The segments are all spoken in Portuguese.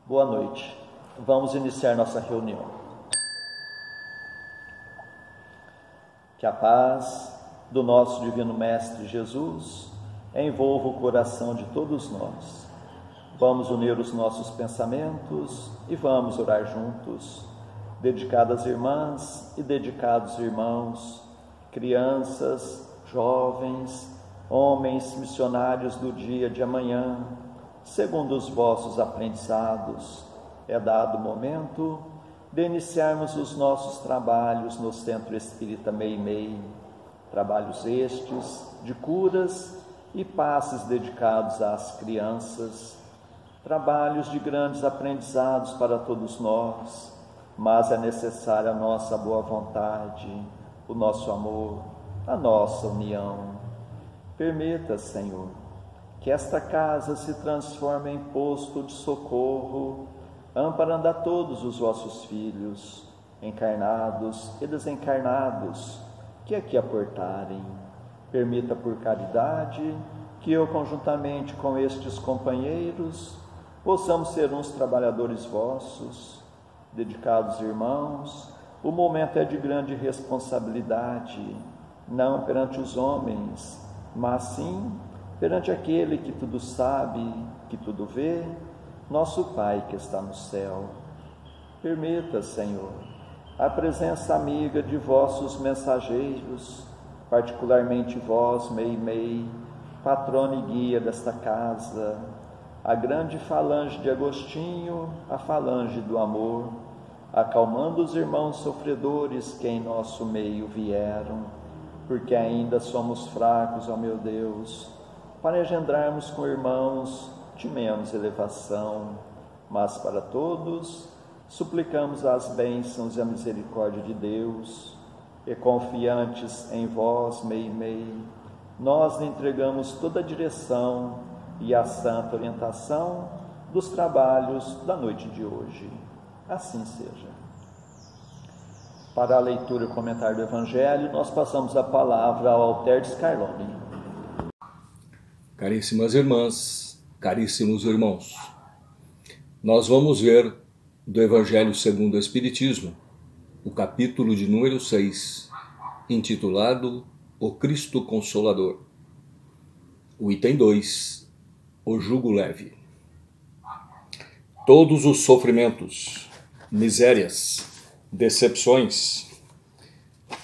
Boa noite. Vamos iniciar nossa reunião. Que a paz do nosso Divino Mestre Jesus envolva o coração de todos nós. Vamos unir os nossos pensamentos e vamos orar juntos, dedicadas irmãs e dedicados irmãos, crianças, jovens, homens missionários do dia de amanhã. Segundo os vossos aprendizados, é dado o momento de iniciarmos os nossos trabalhos no Centro Espírita Meimei, trabalhos estes de curas e passes dedicados às crianças, trabalhos de grandes aprendizados para todos nós, mas é necessária a nossa boa vontade, o nosso amor, a nossa união. Permita, Senhor, que esta casa se transforme em posto de socorro, amparando a todos os vossos filhos, encarnados e desencarnados, que aqui aportarem. Permita por caridade que eu, conjuntamente com estes companheiros, possamos ser uns trabalhadores vossos, dedicados irmãos. O momento é de grande responsabilidade, não perante os homens, mas sim perante aquele que tudo sabe, que tudo vê, nosso Pai que está no céu. Permita, Senhor, a presença amiga de vossos mensageiros, particularmente vós, Meimei, patrona e guia desta casa, a grande falange de Agostinho, a falange do amor, acalmando os irmãos sofredores que em nosso meio vieram, porque ainda somos fracos, ó meu Deus, para engendrarmos com irmãos de menos elevação, mas para todos suplicamos as bênçãos e a misericórdia de Deus, e confiantes em vós, Meimei, nós lhe entregamos toda a direção e a santa orientação dos trabalhos da noite de hoje. Assim seja. Para a leitura e o comentário do Evangelho, nós passamos a palavra ao Alter de Scarlone. Caríssimas irmãs, caríssimos irmãos, nós vamos ver do Evangelho segundo o Espiritismo, o capítulo de número 6, intitulado O Cristo Consolador. O item 2, o jugo leve. Todos os sofrimentos, misérias, decepções,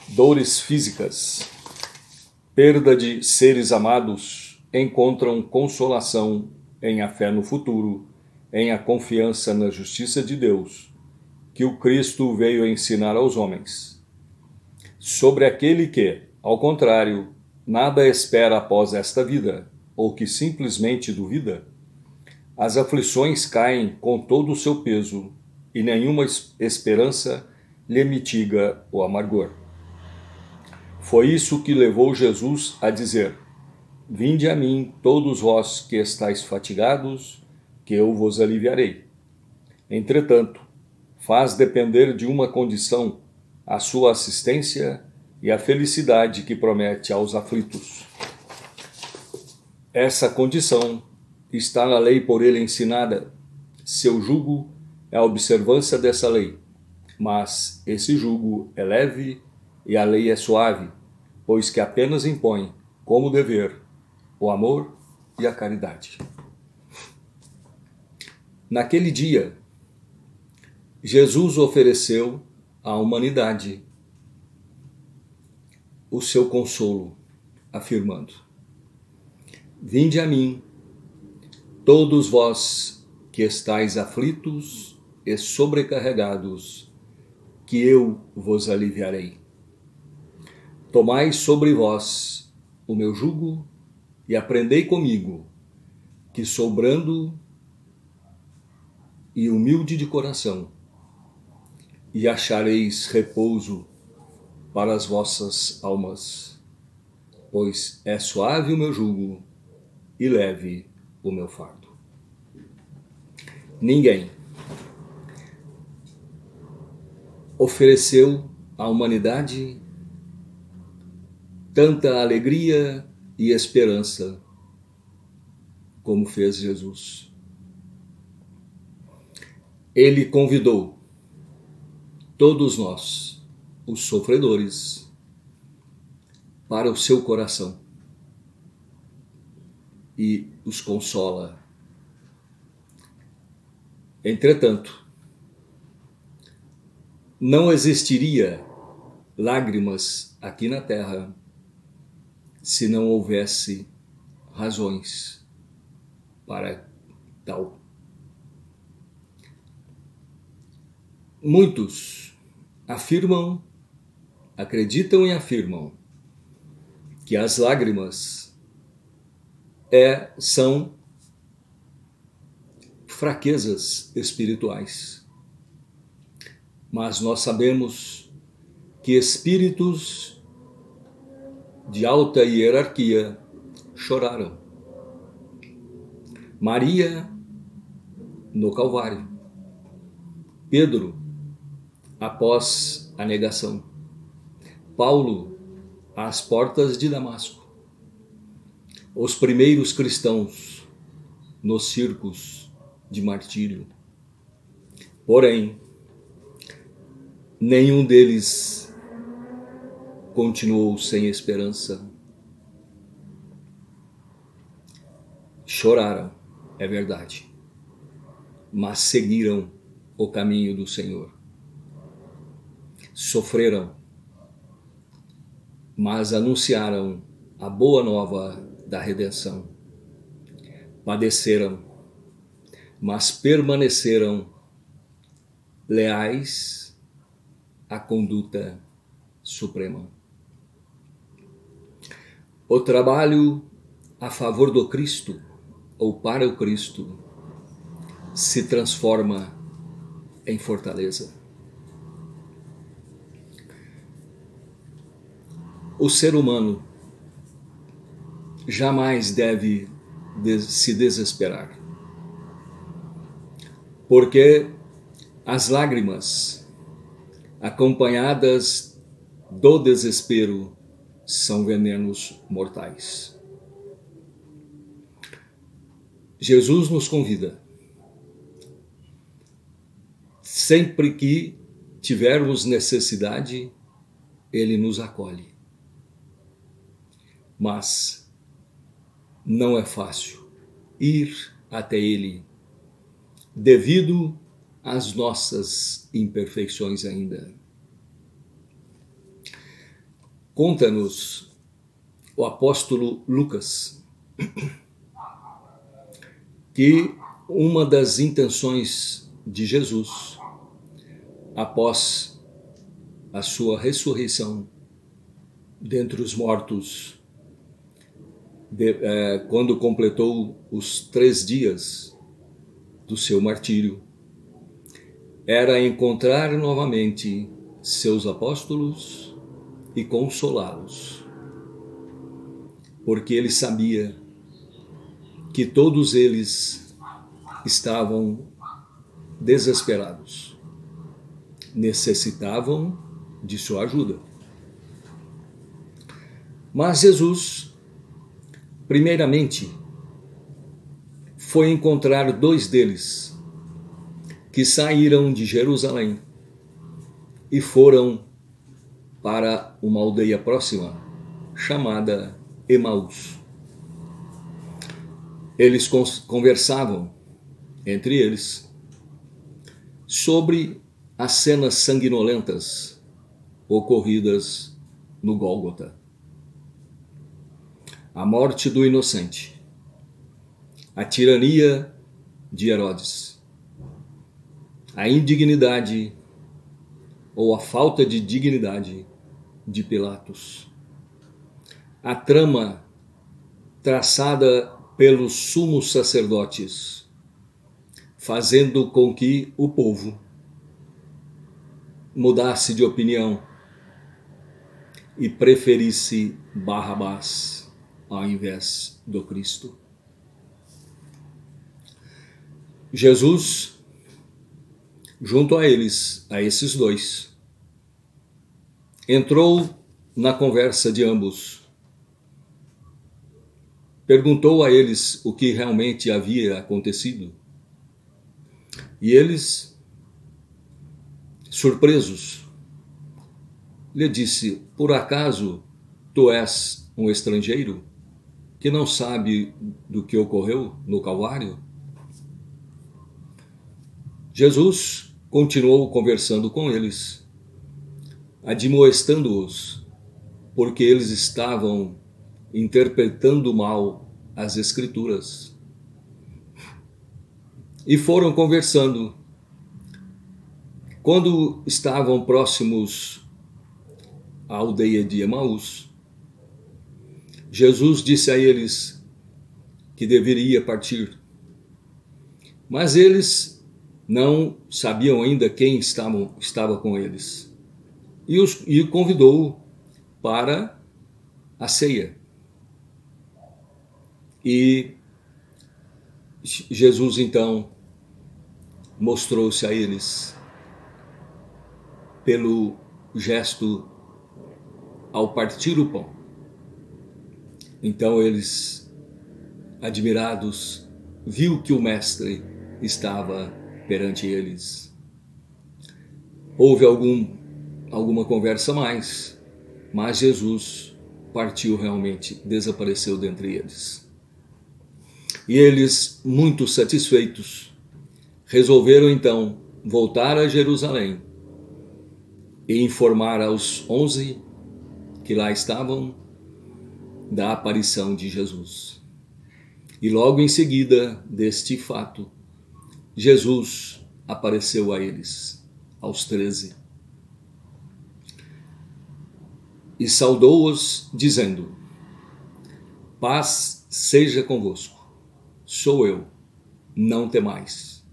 dores físicas, perda de seres amados, encontram consolação em a fé no futuro, em a confiança na justiça de Deus, que o Cristo veio ensinar aos homens. Sobre aquele que, ao contrário, nada espera após esta vida, ou que simplesmente duvida, as aflições caem com todo o seu peso, e nenhuma esperança lhe mitiga o amargor. Foi isso que levou Jesus a dizer: Vinde a mim, todos vós que estáis fatigados, que eu vos aliviarei. Entretanto, faz depender de uma condição a sua assistência e a felicidade que promete aos aflitos. Essa condição está na lei por ele ensinada. Seu jugo é a observância dessa lei, mas esse jugo é leve e a lei é suave, pois que apenas impõe como dever o amor e a caridade. Naquele dia, Jesus ofereceu à humanidade o seu consolo, afirmando: Vinde a mim, todos vós que estáis aflitos e sobrecarregados, que eu vos aliviarei. Tomai sobre vós o meu jugo e aprendei comigo, que sou brando e humilde de coração, e achareis repouso para as vossas almas, pois é suave o meu jugo e leve o meu fardo. Ninguém ofereceu à humanidade tanta alegria e esperança como fez Jesus. ele convidou todos nós, os sofredores, para o seu coração e os consola. Entretanto, não existiria lágrimas aqui na terra se não houvesse razões para tal. Muitos acreditam e afirmam que as lágrimas são fraquezas espirituais. Mas nós sabemos que espíritos de alta hierarquia choraram. Maria no Calvário, Pedro após a negação, Paulo às portas de Damasco, os primeiros cristãos nos circos de martírio. Porém, nenhum deles continuou sem esperança. Choraram, é verdade, mas seguiram o caminho do Senhor. Sofreram, mas anunciaram a boa nova da redenção. Padeceram, mas permaneceram leais à conduta suprema. O trabalho a favor do Cristo ou para o Cristo se transforma em fortaleza. O ser humano jamais deve se desesperar, porque as lágrimas acompanhadas do desespero são venenos mortais. Jesus nos convida, sempre que tivermos necessidade, Ele nos acolhe. Mas não é fácil ir até Ele, devido às nossas imperfeições ainda. Conta-nos o apóstolo Lucas que uma das intenções de Jesus, após a sua ressurreição dentre os mortos, quando completou os 3 dias do seu martírio, era encontrar novamente seus apóstolos e consolá-los, porque ele sabia que todos eles estavam desesperados, necessitavam de sua ajuda. Mas Jesus, primeiramente, foi encontrar 2 deles que saíram de Jerusalém e foram para uma aldeia próxima chamada Emaús. Eles conversavam entre eles sobre as cenas sanguinolentas ocorridas no Gólgota. A morte do inocente, a tirania de Herodes, a indignidade ou a falta de dignidade de Pilatos, a trama traçada pelos sumos sacerdotes, fazendo com que o povo mudasse de opinião e preferisse Barrabás ao invés do Cristo. Jesus, junto a eles, a esses 2, entrou na conversa de ambos, perguntou a eles o que realmente havia acontecido, e eles surpresos, lhe disse: por acaso tu és um estrangeiro que não sabe do que ocorreu no Calvário? Jesus continuou conversando com eles, admoestando-os, porque eles estavam interpretando mal as Escrituras. E foram conversando. Quando estavam próximos à aldeia de Emaús, Jesus disse a eles que deveria partir. Mas eles não sabiam ainda quem estava com eles. E o convidou para a ceia. E Jesus então mostrou-se a eles pelo gesto ao partir o pão. Então eles, admirados, viu que o mestre estava perante eles. Houve alguma conversa mais, mas Jesus partiu realmente, desapareceu dentre eles. E eles, muito satisfeitos, resolveram então voltar a Jerusalém e informar aos 11 que lá estavam da aparição de Jesus. E logo em seguida deste fato, Jesus apareceu a eles, aos 13, e saudou-os, dizendo: paz seja convosco, sou eu, não temais.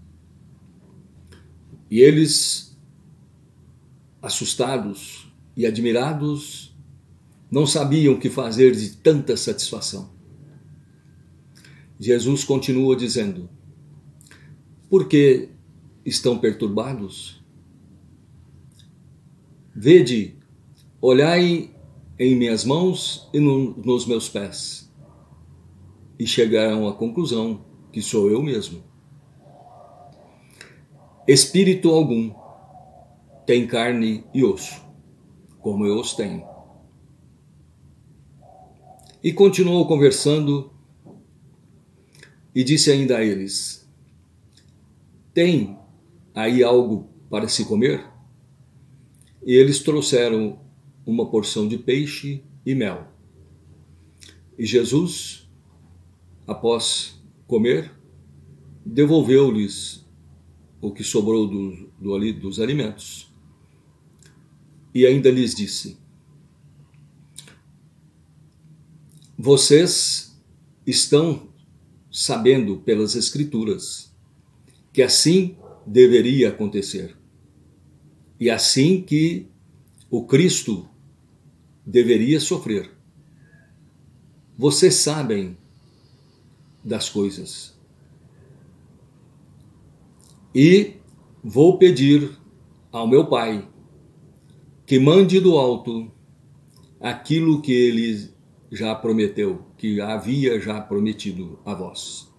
E eles, assustados e admirados, não sabiam o que fazer de tanta satisfação. Jesus continua dizendo: por que estão perturbados? Vede, olhai em minhas mãos e nos meus pés, e chegaram à conclusão que sou eu mesmo. Espírito algum tem carne e osso, como eu os tenho. E continuou conversando e disse ainda a eles: tem aí algo para se comer? E eles trouxeram uma porção de peixe e mel. E Jesus, após comer, devolveu-lhes o que sobrou dos alimentos. E ainda lhes disse: vocês estão sabendo pelas Escrituras que assim deveria acontecer. E assim que o Cristo deveria sofrer. Vocês sabem das coisas. E vou pedir ao meu Pai que mande do alto aquilo que ele já prometeu, que havia já prometido a vós.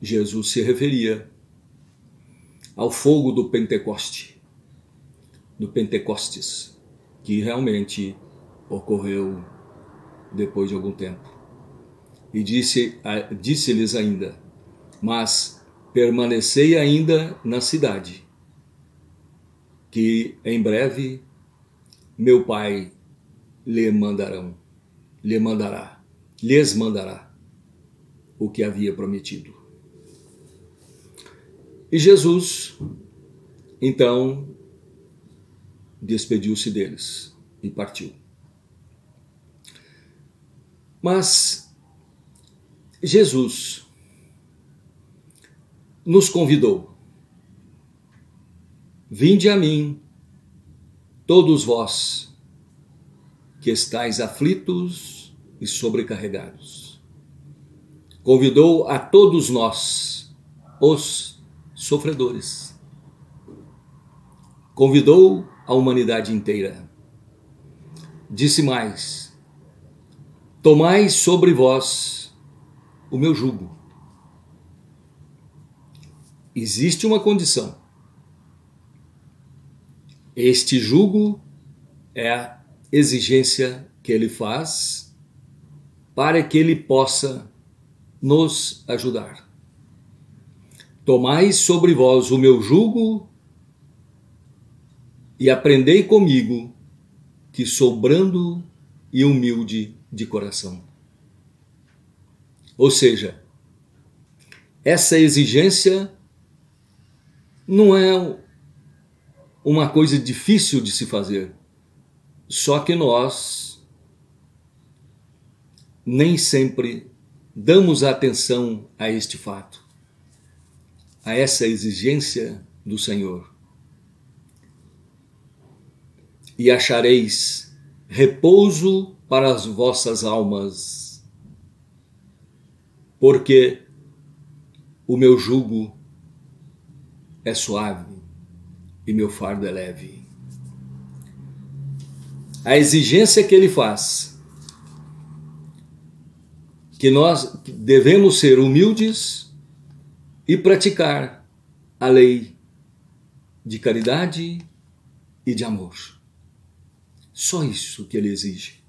Jesus se referia ao fogo do Pentecostes, que realmente ocorreu depois de algum tempo. E disse-lhes ainda: mas permanecei ainda na cidade, que em breve meu Pai lhes mandará o que havia prometido. E Jesus, então, despediu-se deles e partiu. Mas Jesus nos convidou: vinde a mim, todos vós que estáis aflitos e sobrecarregados. Convidou a todos nós, os sofredores. Convidou a humanidade inteira. Disse mais: tomai sobre vós o meu jugo. Existe uma condição. Este jugo é a exigência que ele faz para que ele possa nos ajudar. Tomai sobre vós o meu jugo e aprendei comigo, que sou brando e humilde de coração. Ou seja, essa exigência não é uma coisa difícil de se fazer, só que nós nem sempre damos atenção a este fato, a essa exigência do Senhor. E achareis repouso para as vossas almas, porque o meu jugo é suave e meu fardo é leve. A exigência que ele faz, que nós devemos ser humildes e praticar a lei de caridade e de amor. Só isso que ele exige.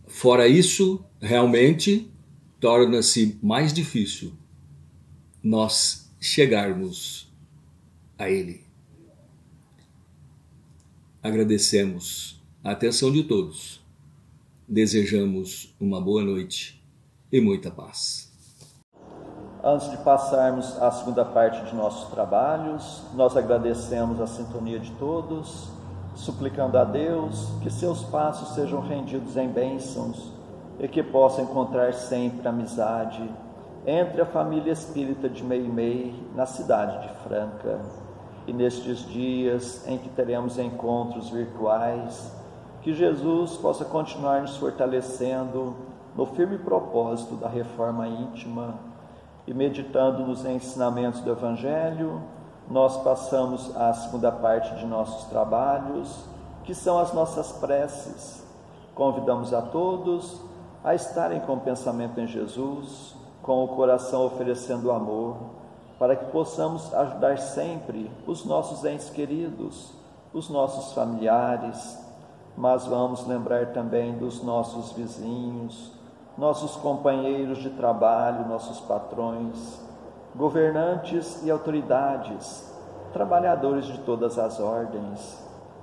Fora isso, realmente torna-se mais difícil nós chegarmos a ele. Agradecemos a atenção de todos. Desejamos uma boa noite e muita paz. Antes de passarmos à segunda parte de nossos trabalhos, nós agradecemos a sintonia de todos, suplicando a Deus que seus passos sejam rendidos em bênçãos e que possa encontrar sempre amizade entre a família espírita de Meimei, na cidade de Franca. E nestes dias em que teremos encontros virtuais, que Jesus possa continuar nos fortalecendo no firme propósito da reforma íntima, e meditando nos ensinamentos do Evangelho, nós passamos à segunda parte de nossos trabalhos, que são as nossas preces. Convidamos a todos a estarem com o pensamento em Jesus, com o coração oferecendo amor, para que possamos ajudar sempre os nossos entes queridos, os nossos familiares, mas vamos lembrar também dos nossos vizinhos, nossos companheiros de trabalho, nossos patrões, governantes e autoridades, trabalhadores de todas as ordens,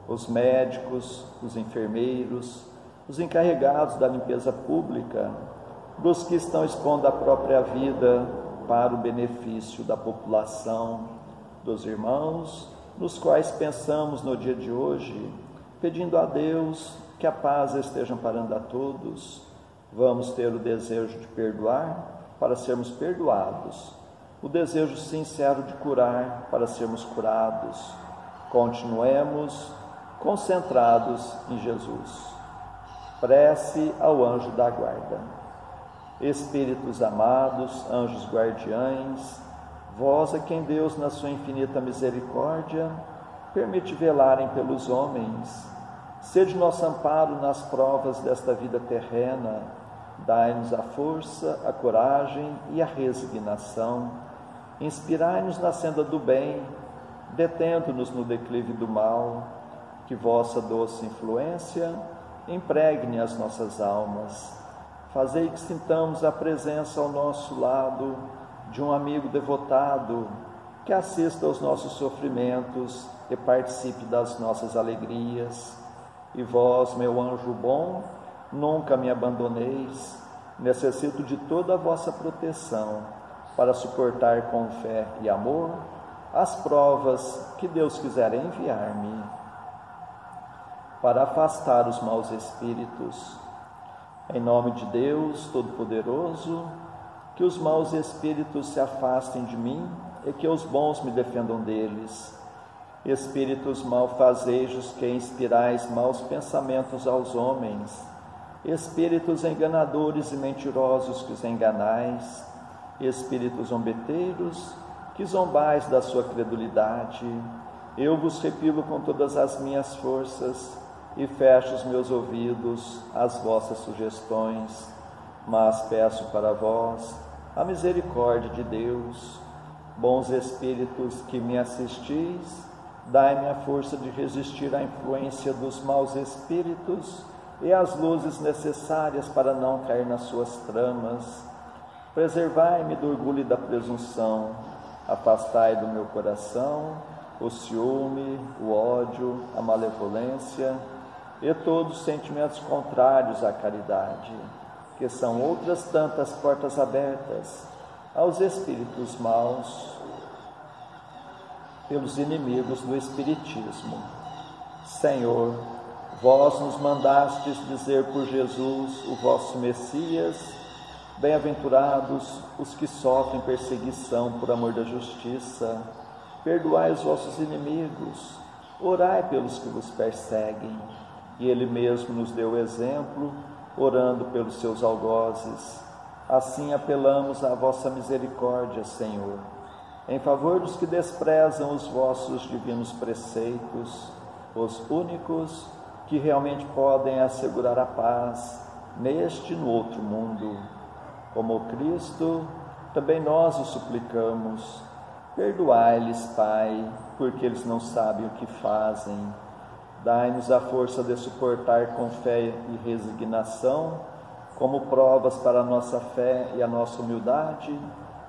os médicos, os enfermeiros, os encarregados da limpeza pública, dos que estão expondo a própria vida para o benefício da população, dos irmãos, nos quais pensamos no dia de hoje, pedindo a Deus que a paz esteja amparando a todos. Vamos ter o desejo de perdoar para sermos perdoados, o desejo sincero de curar para sermos curados. Continuemos concentrados em Jesus. Prece ao anjo da guarda. Espíritos amados, anjos guardiães, vós a quem Deus, na sua infinita misericórdia, permite velarem pelos homens, sede nosso amparo nas provas desta vida terrena, dai-nos a força, a coragem e a resignação, inspirai-nos na senda do bem, detendo-nos no declive do mal, que vossa doce influência impregne as nossas almas. Fazei que sintamos a presença ao nosso lado de um amigo devotado, que assista aos nossos sofrimentos e participe das nossas alegrias. E vós, meu anjo bom, nunca me abandoneis, necessito de toda a vossa proteção para suportar com fé e amor as provas que Deus quiser enviar-me, para afastar os maus espíritos. Em nome de Deus Todo-Poderoso, que os maus espíritos se afastem de mim e que os bons me defendam deles. Espíritos malfazejos que inspirais maus pensamentos aos homens, espíritos enganadores e mentirosos que os enganais, espíritos zombeteiros que zombais da sua credulidade, eu vos repilo com todas as minhas forças e fecho os meus ouvidos às vossas sugestões, mas peço para vós a misericórdia de Deus. Bons espíritos que me assistis, Dai-me a força de resistir à influência dos maus espíritos e as luzes necessárias para não cair nas suas tramas. Preservai-me do orgulho e da presunção. Afastai do meu coração o ciúme, o ódio, a malevolência e todos os sentimentos contrários à caridade, que são outras tantas portas abertas aos espíritos maus pelos inimigos do Espiritismo. Senhor, vós nos mandastes dizer por Jesus, o vosso Messias: bem-aventurados os que sofrem perseguição por amor da justiça, perdoai os vossos inimigos, orai pelos que vos perseguem. E Ele mesmo nos deu o exemplo, orando pelos seus algozes. Assim apelamos à vossa misericórdia, Senhor, em favor dos que desprezam os vossos divinos preceitos, os únicos que realmente podem assegurar a paz neste e no outro mundo. Como Cristo, também nós o suplicamos. Perdoai-lhes, Pai, porque eles não sabem o que fazem. Dai-nos a força de suportar com fé e resignação, como provas para a nossa fé e a nossa humildade,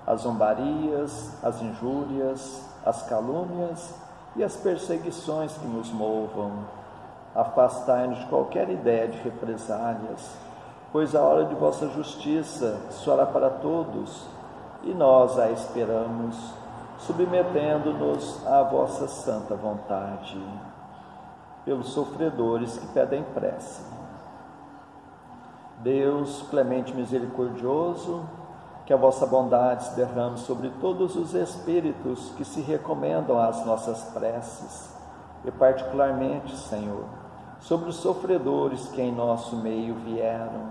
as zombarias, as injúrias, as calúnias e as perseguições que nos movam. Afastai-nos de qualquer ideia de represálias, pois a hora de vossa justiça soará para todos, e nós a esperamos, submetendo-nos à vossa santa vontade. Pelos sofredores que pedem prece. Deus, clemente e misericordioso, que a vossa bondade se derrame sobre todos os espíritos que se recomendam às nossas preces, e particularmente, Senhor, sobre os sofredores que em nosso meio vieram.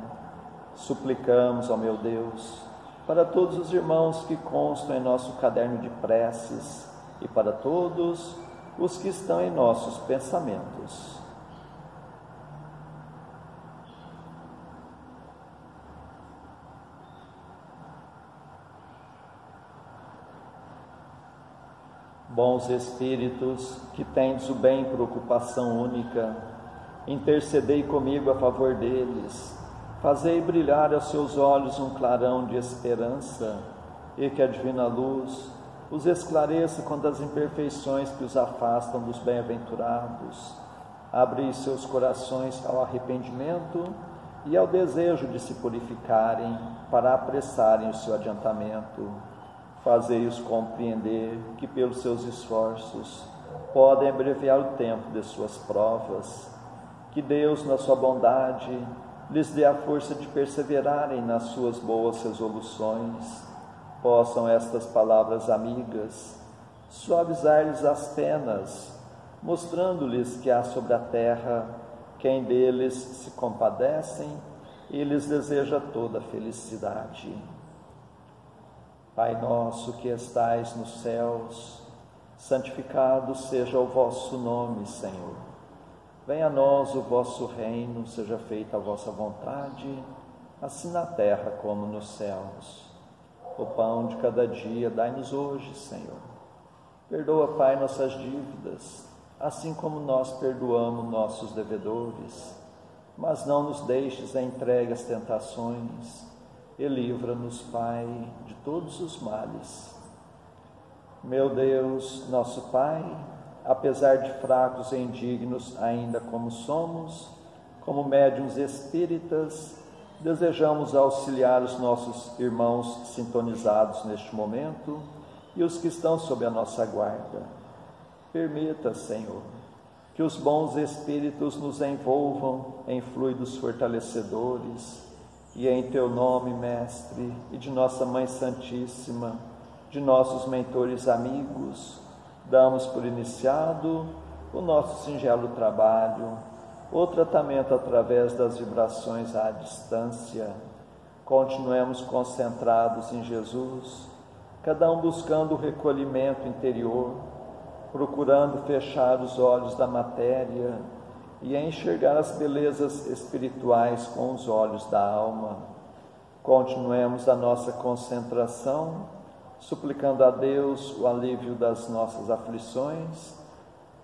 Suplicamos, ó meu Deus, para todos os irmãos que constam em nosso caderno de preces e para todos os que estão em nossos pensamentos. Bons Espíritos, que tendes o bem por ocupação única, intercedei comigo a favor deles, fazei brilhar aos seus olhos um clarão de esperança, e que a divina luz os esclareça contra as imperfeições que os afastam dos bem-aventurados. Abri seus corações ao arrependimento e ao desejo de se purificarem para apressarem o seu adiantamento. Fazei-os compreender que pelos seus esforços podem abreviar o tempo de suas provas. Que Deus, na sua bondade, lhes dê a força de perseverarem nas suas boas resoluções. Possam estas palavras amigas suavizar-lhes as penas, mostrando-lhes que há sobre a terra quem deles se compadecem e lhes deseja toda a felicidade. Pai nosso que estais nos céus, santificado seja o vosso nome, Senhor. Venha a nós o vosso reino, seja feita a vossa vontade, assim na terra como nos céus. O pão de cada dia dai-nos hoje, Senhor. Perdoa, Pai, nossas dívidas, assim como nós perdoamos nossos devedores. Mas não nos deixes entregue às tentações, e livra-nos, Pai, de todos os males. Meu Deus, nosso Pai, apesar de fracos e indignos ainda como somos, como médiuns espíritas, desejamos auxiliar os nossos irmãos sintonizados neste momento e os que estão sob a nossa guarda. Permita, Senhor, que os bons espíritos nos envolvam em fluidos fortalecedores e em Teu nome, Mestre, e de nossa Mãe Santíssima, de nossos mentores amigos, damos por iniciado o nosso singelo trabalho, o tratamento através das vibrações à distância. Continuemos concentrados em Jesus, cada um buscando o recolhimento interior, procurando fechar os olhos da matéria e enxergar as belezas espirituais com os olhos da alma. Continuemos a nossa concentração, suplicando a Deus o alívio das nossas aflições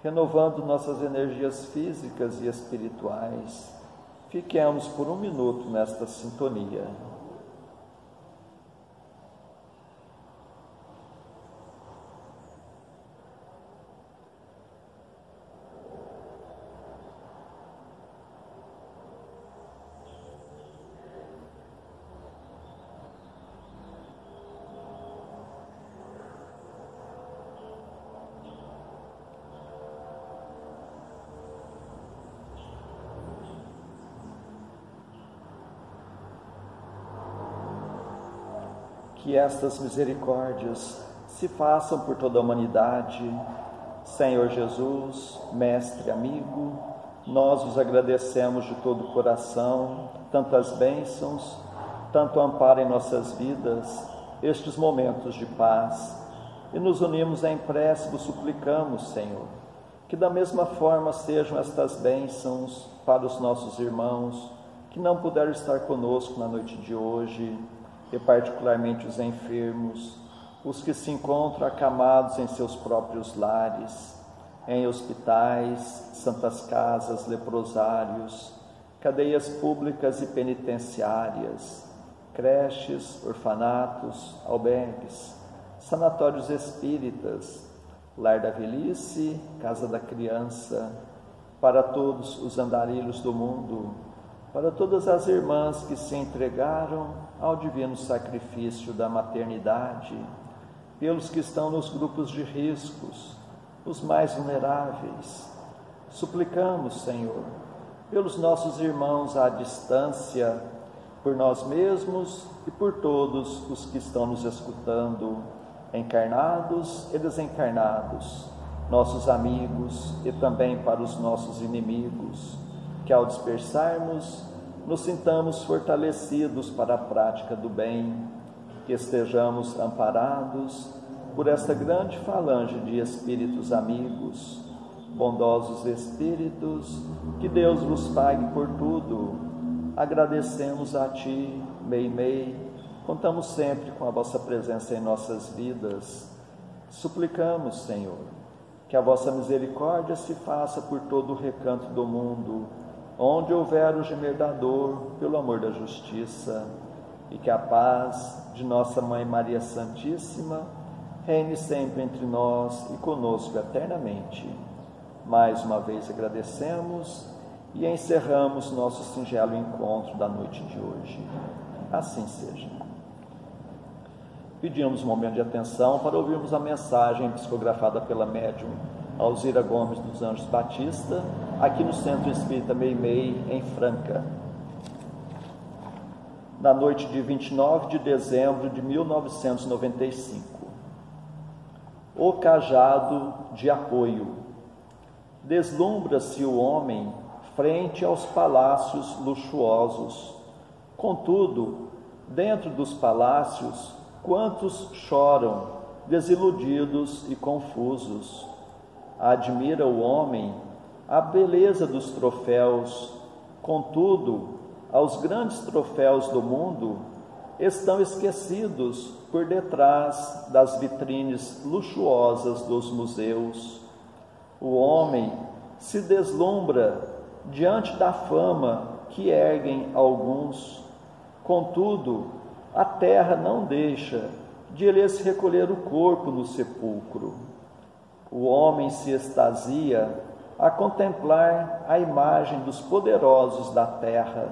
renovando nossas energias físicas e espirituais. Fiquemos por um minuto nesta sintonia. Que estas misericórdias se façam por toda a humanidade. Senhor Jesus, Mestre, amigo, nós vos agradecemos de todo o coração, tantas bênçãos, tanto amparo em nossas vidas, estes momentos de paz, e nos unimos em prece, vos suplicamos, Senhor, que da mesma forma sejam estas bênçãos para os nossos irmãos que não puderam estar conosco na noite de hoje, e particularmente os enfermos, os que se encontram acamados em seus próprios lares, em hospitais, santas casas, leprosários, cadeias públicas e penitenciárias, creches, orfanatos, albergues, sanatórios espíritas, lar da velhice, casa da criança, para todos os andarilhos do mundo, para todas as irmãs que se entregaram ao divino sacrifício da maternidade, pelos que estão nos grupos de riscos, os mais vulneráveis. Suplicamos, Senhor, pelos nossos irmãos à distância, por nós mesmos e por todos os que estão nos escutando, encarnados e desencarnados, nossos amigos e também para os nossos inimigos, que ao dispersarmos, nos sintamos fortalecidos para a prática do bem, que estejamos amparados por esta grande falange de espíritos amigos, bondosos espíritos, que Deus vos pague por tudo. Agradecemos a Ti, Meimei, contamos sempre com a vossa presença em nossas vidas. Suplicamos, Senhor, que a vossa misericórdia se faça por todo o recanto do mundo, onde houver o gemer da dor, pelo amor da justiça, e que a paz de nossa Mãe Maria Santíssima reine sempre entre nós e conosco eternamente. Mais uma vez agradecemos e encerramos nosso singelo encontro da noite de hoje. Assim seja. Pedimos um momento de atenção para ouvirmos a mensagem psicografada pela médium Alzira Gomes dos Anjos Batista, aqui no Centro Espírita Meimei, em Franca, na noite de 29 de dezembro de 1995. O cajado de apoio. Deslumbra-se o homem frente aos palácios luxuosos. Contudo, dentro dos palácios, quantos choram, desiludidos e confusos. Admira o homem a beleza dos troféus, contudo, aos grandes troféus do mundo estão esquecidos por detrás das vitrines luxuosas dos museus. O homem se deslumbra diante da fama que erguem alguns, contudo, a terra não deixa de lhes recolher o corpo no sepulcro. O homem se extasia a contemplar a imagem dos poderosos da terra.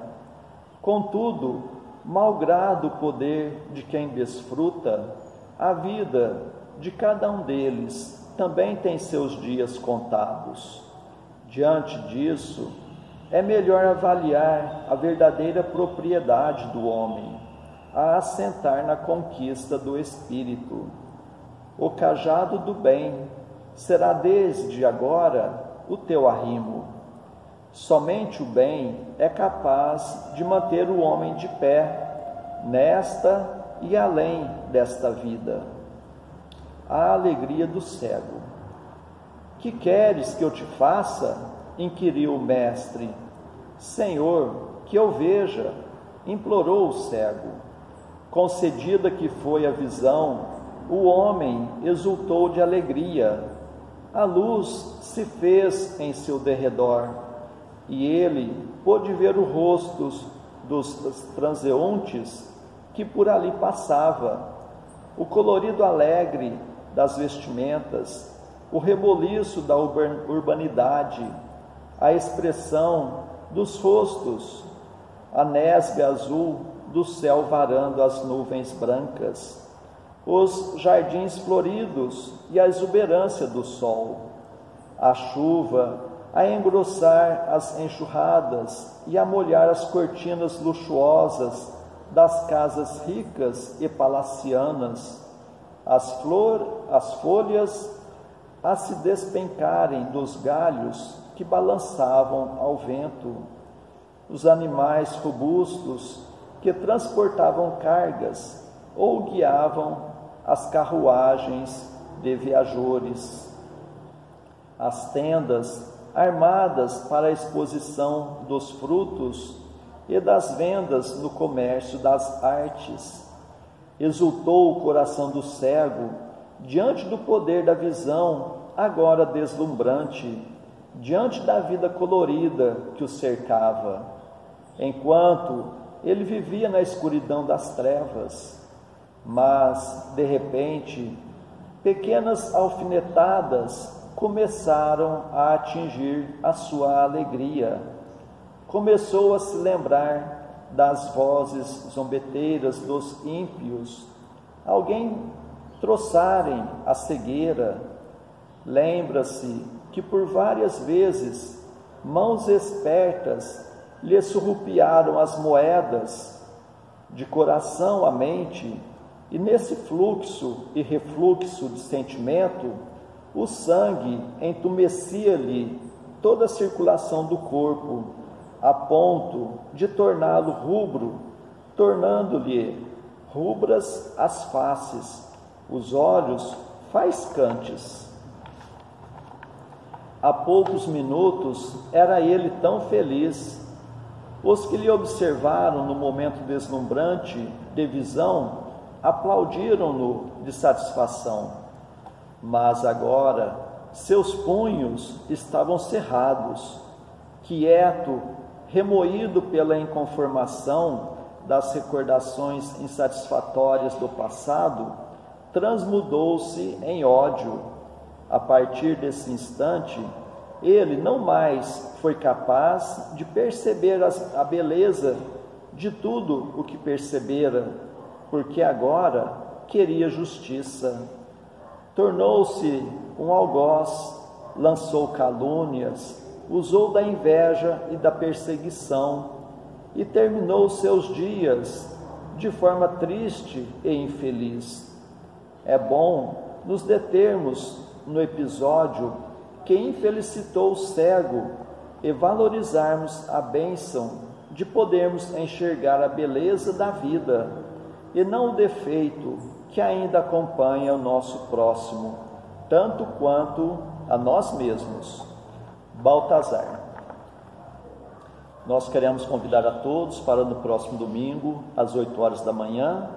Contudo, malgrado o poder de quem desfruta, a vida de cada um deles também tem seus dias contados. Diante disso, é melhor avaliar a verdadeira propriedade do homem, a assentar na conquista do espírito. O cajado do bem será desde agora o teu arrimo. Somente o bem é capaz de manter o homem de pé, nesta e além desta vida. A alegria do cego. Que queres que eu te faça? Inquiriu o mestre. Senhor, que eu veja, implorou o cego. Concedida que foi a visão, o homem exultou de alegria. a luz se fez em seu derredor, e ele pôde ver o rosto dos transeuntes que por ali passava, o colorido alegre das vestimentas, o reboliço da urbanidade, a expressão dos rostos, a nesga azul do céu varando as nuvens brancas, os jardins floridos e a exuberância do sol, a chuva a engrossar as enxurradas e a molhar as cortinas luxuosas das casas ricas e palacianas, as folhas a se despencarem dos galhos que balançavam ao vento, os animais robustos que transportavam cargas ou guiavam as carruagens de viajores, as tendas armadas para a exposição dos frutos e das vendas no comércio das artes. Exultou o coração do cego diante do poder da visão, agora deslumbrante, diante da vida colorida que o cercava, enquanto ele vivia na escuridão das trevas. Mas, de repente, pequenas alfinetadas começaram a atingir a sua alegria. Começou a se lembrar das vozes zombeteiras dos ímpios, alguém troçarem a cegueira. Lembra-se que por várias vezes mãos espertas lhe surrupiaram as moedas de coração à mente, e nesse fluxo e refluxo de sentimento, o sangue entumecia-lhe toda a circulação do corpo, a ponto de torná-lo rubro, tornando-lhe rubras as faces, os olhos faiscantes. Há poucos minutos era ele tão feliz. Os que lhe observaram no momento deslumbrante de visão aplaudiram-no de satisfação, mas agora seus punhos estavam cerrados. Quieto, remoído pela inconformação das recordações insatisfatórias do passado, transmudou-se em ódio. A partir desse instante, ele não mais foi capaz de perceber a beleza de tudo o que percebera, porque agora queria justiça. Tornou-se um algoz, lançou calúnias, usou da inveja e da perseguição, e terminou seus dias de forma triste e infeliz. É bom nos determos no episódio que infelicitou o cego e valorizarmos a bênção de podermos enxergar a beleza da vida e não o defeito que ainda acompanha o nosso próximo, tanto quanto a nós mesmos. Baltazar. Nós queremos convidar a todos para no próximo domingo, às 8 horas da manhã,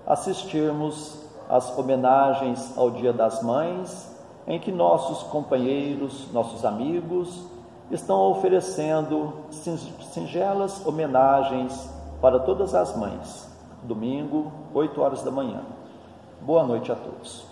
assistirmos às homenagens ao Dia das Mães, em que nossos companheiros, nossos amigos, estão oferecendo singelas homenagens para todas as mães. Domingo, 8 horas da manhã. Boa noite a todos.